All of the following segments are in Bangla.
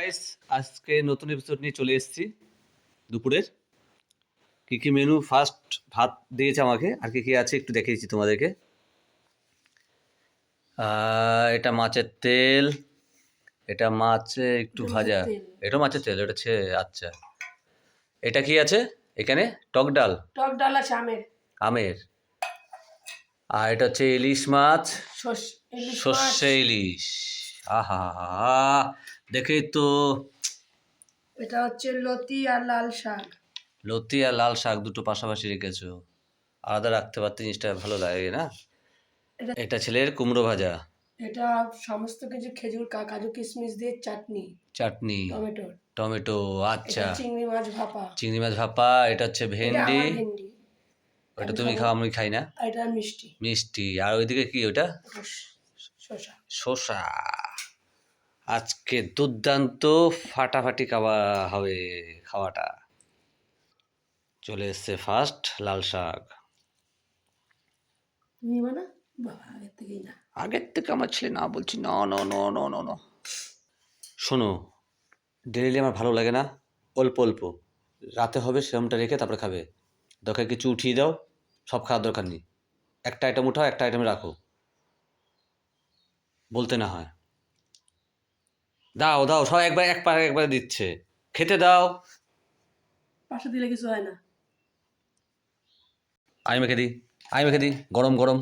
গাইস, আজকে নতুন এপিসোড নিয়ে চলে এসেছি। দুপুরের কি কি মেনু, ফার্স্ট ভাত দিয়েছে আমাকে, আর কি কি আছে একটু দেখিয়ে দিচ্ছি তোমাদেরকে। এটা মাছের তেল, এটা মাছে একটু ভাজা, এটা মাছের তেল, এটা আচ্ছা। এটা কি আছে এখানে? টক ডাল আছে আমের। আমের। আর এটা হচ্ছে ইলিশ মাছ, সর্ষে মাছ। ইলিশ। আহা হা, দেখেই তো। এটা হচ্ছে লতি আর লাল শাক। লতি আর লাল শাক দুটো পাশাপাশি রেখেছো, আলাদা রাখতে পারতে জিনিসটা ভালো লাগে না। এটা ছেলের কুমড়ো ভাজা, এটা সমস্ত কিছু খেজুর কাজু কিশমিশ দিয়ে চাটনি, চাটনি, টমেটো। টমেটো, আচ্ছা। এটা চিংড়ি মাছ ভাপা। চিংড়ি মাছ ভাপা। এটা হচ্ছে এটা ভেন্ডি, আমার ভেন্ডি। ওটা তুমি খাও আমি খাই না। আর এটা মিষ্টি। মিষ্টি। আর ওইদিকে কি ওটা? শসা। শসা। আজকে দুর্দান্ত ফাটাফাটি খাওয়া হবে। খাওয়াটা চলে এসছে ফার্স্ট লাল শাক। নিবা না বাবা? আগের থেকেই না। আগের থেকে আমার ছেলে না বলছি না না না না না না। শোনো, ডেলি আমার ভালো লাগে না, অল্প অল্প রাতে হবে সেরমটা রেখে তারপরে খাবে। দরকার কিছু উঠিয়ে দাও, সব খাওয়ার দরকার নেই। একটা আইটেম উঠাও, একটা আইটেম রাখো, বলতে না হয়। দাও দাও সব একবার একবারে দিচ্ছে, খেতে দাও। পাশে দিলে কিছু হয় না। আমি মেখে দিই, আমি মেখে দিই, গরম গরম।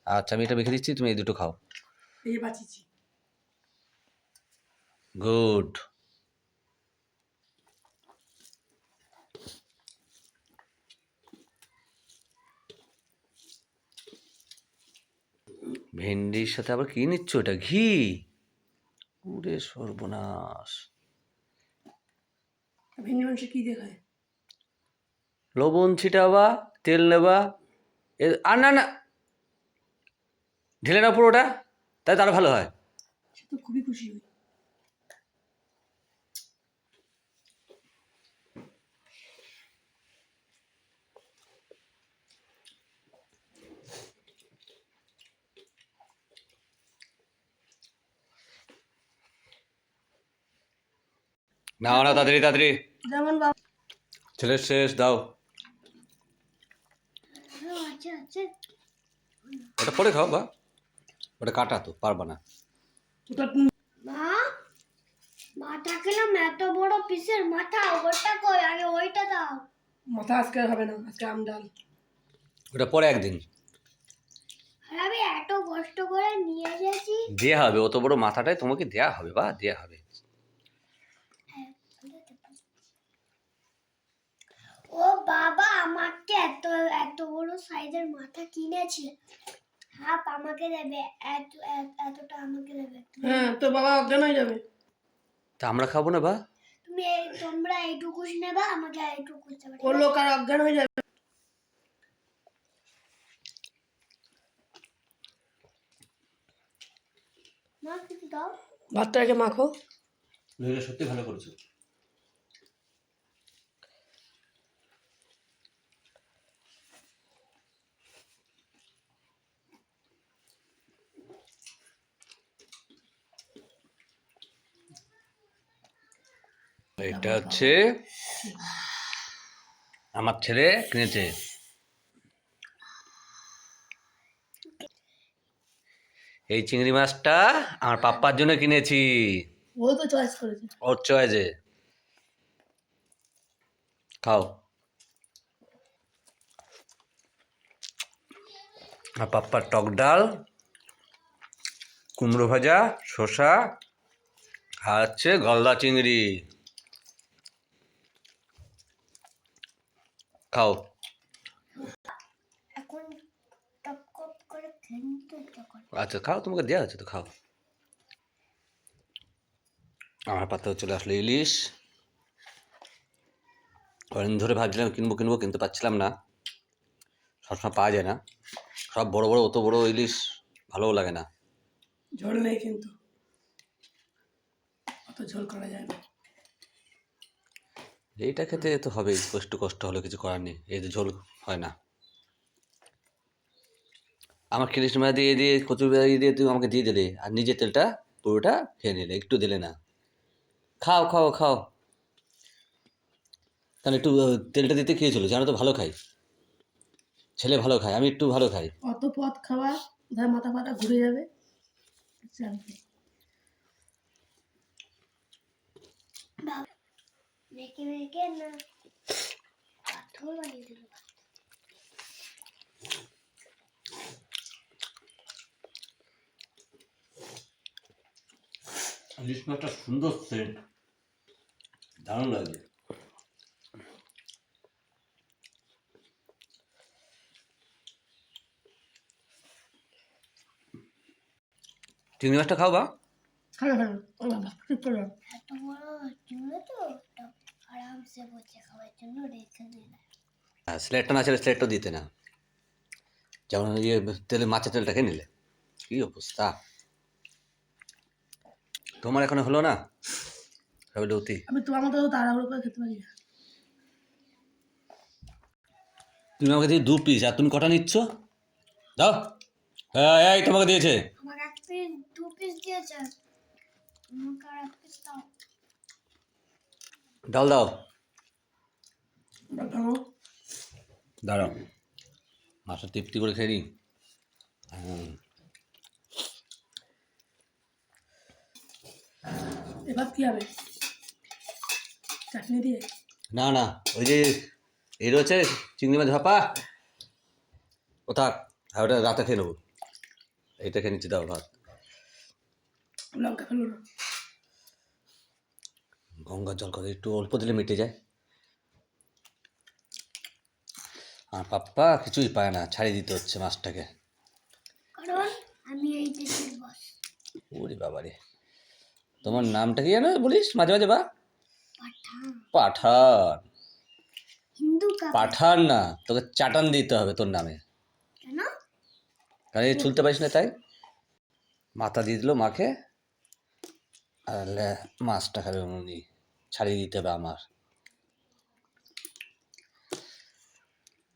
আচ্ছা আমি এটা মেখে দিচ্ছি, তুমি এই দুটো খাও। এই বাঁচিছি। গুড। ভেন্ডির সাথে আবার কি নিচ্ছ? এটা ঘি? পুরে সর্বনাশ। ভেন্ডি মাংস কি দিয়ে খায়? লবণ ছিটাবা, তেল নেবা, আর না না ঢেলে নাও পুরোটা, তাই তাহলে ভালো হয়। সে তো খুবই খুশি হই। নাও না তাড়াতাড়ি তাড়াতাড়ি, যেমন বাবা। ছেলের শেষ দাও। ওটা পরে খাও, বা ওটা কাটা তো পারবা না। মা, মাথা খেলাম এত বড় পিসের মাথা, ওটা কই? আগে ওইটা দাও। মাথা আজকে হবে না, আজকে আম ডাল। ওটা পরে একদিন আমি এত কষ্ট করে নিয়ে এসেছি। দেয়া হবে, অত বড় মাথাটাই তোমাকে দেয়া হবে, বা দেয়া হবে। ও বাবা, আমাকে এত এত বড় সাইজের মাথা কিনেছে। হাফ আমাকে দেবে, এতটা আমাকে দেবে। হ্যাঁ, তো বাবা অজ্ঞান হয়ে যাবে। তা আমরা খাবো না বা? তোমরা এইটুকু নেবা, আমাকে এইটুকু করতে পারবে। ও লোক আর অজ্ঞান হয়ে যাবে। মা কিছু দাও। ভাতটা আগে মাখো। নইলে সত্যি ভালো করেছো। এটা হচ্ছে আমার ছেলে কিনেছে। এই চিংড়ি মাছটা আমার পাপ্পার জন্য কিনেছি, ও তো চয়েস করেছে। ওর চয়েসে। খাও। আর পাপ্পার টক ডাল, কুমড়ো ভাজা, শসা, আর হচ্ছে গলদা চিংড়ি। খাও। এখন টপ টপ করে খেতে ইচ্ছা করে। আচ্ছা খাও, তোমাকে দেওয়া আছে তো খাও। আমার পাতে চলে আসলো ইলিশ। কদিন ধরে ভাবছিলাম কিনবো কিনবো, কিনতে পারছিলাম না, সবসময় পাওয়া যায় না। সব বড় বড়, অত বড় ইলিশ ভালোও লাগে না। ঝোল নেই কিন্তু, অত ঝোল করা যায় না। এইটা খেতে তো হবে, একটু কষ্ট হলে কিছু করার নেই, এই তো ঝোল হয় না। আমার খিলিশ মাছ দিয়ে দিয়ে কচুর দিয়ে দিয়ে তুমি আমাকে দিয়ে দিলে, আর নিজের তেলটা পুরোটা খেয়ে নিলে, একটু দিলে না। খাও খাও খাও, তাহলে একটু তেলটা দিতে খেয়েছিল, জানো তো ভালো খাই, ছেলে ভালো খায়, আমি একটু ভালো খাই। অত পথ খাওয়া, কোথায় মাথা ফাটা ঘুরে যাবে। জানতে মেখে মেখে না পাথর বানিয়ে দিল। ইলিশ মাছটা সুন্দর সেন্ট, দারুণ লাগছে। চিংড়ি মাছটা খাও বা? খাবে খাবে, ও বাবা ঠিক করে। এত বড় চিংড়ি তো ওটা আরামসে বসে খাওয়ার জন্য রেখে দিলাম। হ্যাঁ, স্লেটটা না ছিল, স্লেটটা দিতে না, যেমন ইয়ে তেলে মাছের তেলটাকে নিলে। কি অবস্থা তোমার, এখনো হলো না? সবে লতি। আমি তোমার মতো তাড়াহুড়ো করে খেতে পারি না। তুমি আমাকে দিয়ে 2 পিস, আর তুমি কটা নিচ্ছ? দাও। হ্যাঁ, এই তোমাকে দিয়েছে। আমার এক পিস 2 পিস দিয়েছে, আমাকে আর এক পিস দাও। ডাল দাও। দেখাও। দাঁড়াও, মাছটা তৃপ্তি করে খেয়ে নিই। হুম। এবার কি হবে? চাটনি দিয়ে? না না, ওই যে এই রয়েছে চিংড়ি মাছ ভাপা, ও থাক, আর ওটা রাতে খেয়ে নেবো। এইটা খেয়ে নিচ্ছি, দাও ভাত। লঙ্কা ফেলো না। গঙ্গার জল করে একটু অল্প দিলে মিটে যায়। আর পাপ্পা কিছুই পায় না, ছাড়িয়ে দিতে হচ্ছে মাছটাকে। কারণ আমি এই দেশের বস। ওরে বাবারে, তোমার নামটা কি জানো বলিস মাঝে মাঝে বা? পাঠান। পাঠান। হিন্দু কাপড়। পাঠান না, তোকে চাটান দিতে হবে তোর নামে, কেন? কারণ এই চলতে পারিস না তাই। মাথা দিয়ে দিল মাকে, আর মাছটা খাবে উনি, ছাড়িয়ে দিতে হবে আমার।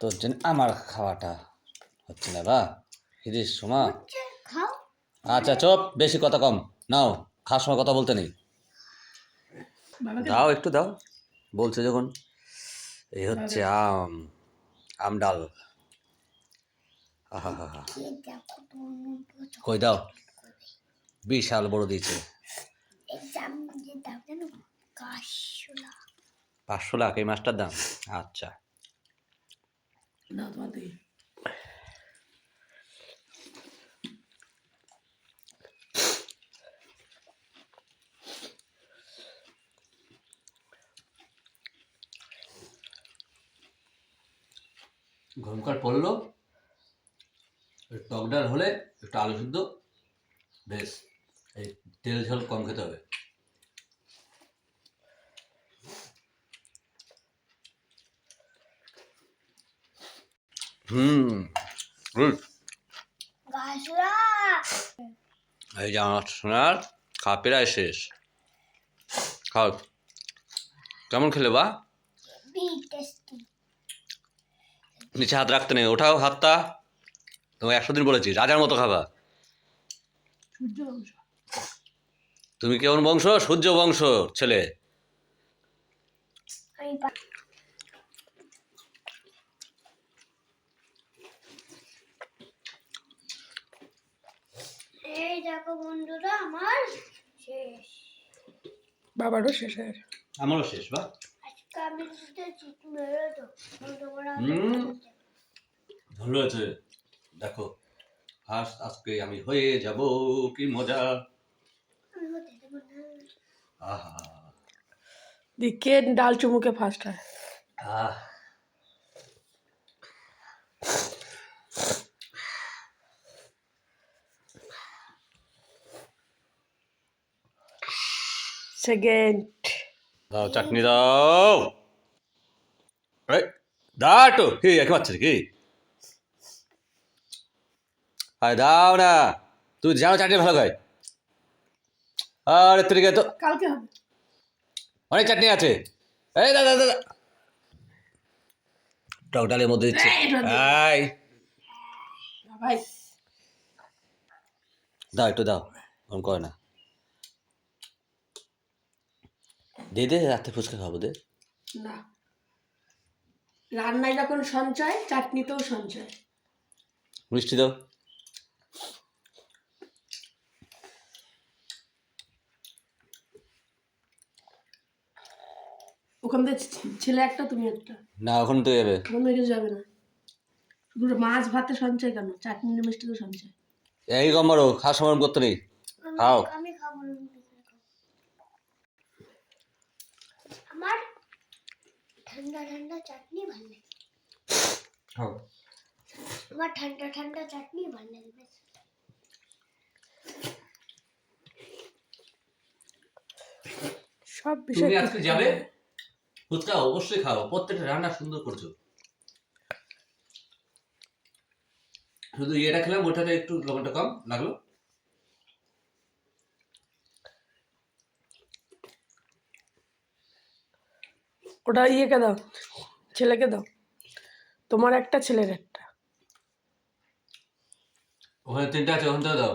তোর জন্য আমার খাওয়াটা হচ্ছে না বা? হিরিস সোমা। হচ্ছে, খাও। আচ্ছা চপ, বেশি কথা কম। নাও, খাওয়ার সময় কথা বলতে নেই। বাবাকে দাও একটু দাও, বলছে যখন। এই হচ্ছে আম, আম ডাল। আহা হা হা। এই দেখো তোমার মনটা কই দাও, বিশাল বড় দিয়েছে। এক্সাম যে দাও জানো, 500 লাখ এই মাছটার দাম। আচ্ছা, দাও তোমার দিকে। গরমকাল পড়লো, টক ডাল হলে একটু আলু সিদ্ধ, বেশ। এই তেল ঝাল কম খেতে হবে। গুড। গাছরা এই যে আমার সোনার খাওয়া প্রায় শেষ। খাও, কেমন খেলে বা? Very tasty. নিচে হাত রাখতে নেই, ওঠাও হাতটা। তোমাকে 100 দিন বলেছি রাজার মতো খাবা। সূর্য বংশ। তুমি কেমন বংশ? সূর্য বংশ ছেলে। আমি এই দেখো বন্ধুরা, আমার শেষ। বাবারও শেষ হয়ে গেছে। আমারও শেষ বা? আজকে আমি জিতেছি, তুমি হেরেছো। তোমরা ভালো আছে, দেখো ফার্স্ট আজকে আমি হয়ে যাব, কি মজা। আমি হতে দেবো না। আহা দিকে ডাল চুমুকে ফার্স্ট হয়। আহ সেকেন্ড। দাও চাটনি দাও। এই দাও তো, কি একে পাচ্ছে কি? আরে দাও না, তুই জানো চাটনি ভালো খাই। আরে তুই তো কালকে হবে। অনেক চাটনি আছে। এই দাদা দাদা, টক ডালের মধ্যে দিচ্ছে। এই ভাই দাও একটু দাও, ওরকম করে না। দে দে, রাতে ফুচকা খাবো, দে। না, রান্নায় যখন সঞ্চয় চাটনিতেও সঞ্চয়। মিষ্টি দাও। ওখান থেকে ছেলে একটা তুমি একটা, না, ওখানে তো যাবে। ওখান থেকে কিছু যাবে না। শুধু মাছ ভাতে সঞ্চয় কেন, চাটনি মিষ্টিতে সঞ্চয়। এই গম্বারও খাওয়ার সময় করতে নেই। খাও। আমি খাবো না, আমার ঠান্ডা ঠান্ডা চাটনি ভালো লাগে। খাও। আমার ঠান্ডা ঠান্ডা চাটনি ভালো লাগে বেশ। সব তুমি বিষয় আজকে যাবে ফুচকা অবশ্যই খাও, প্রত্যেকটা রান্না সুন্দর করছো। শুধু এটা খেলাম, ওটাতে একটু লবণটা কম লাগলো। ওটা ইয়েকে দাও, ছেলেকে দাও, তোমার একটা ছেলের একটা। ওখানে 3টা আছে, ওখান থেকে দাও।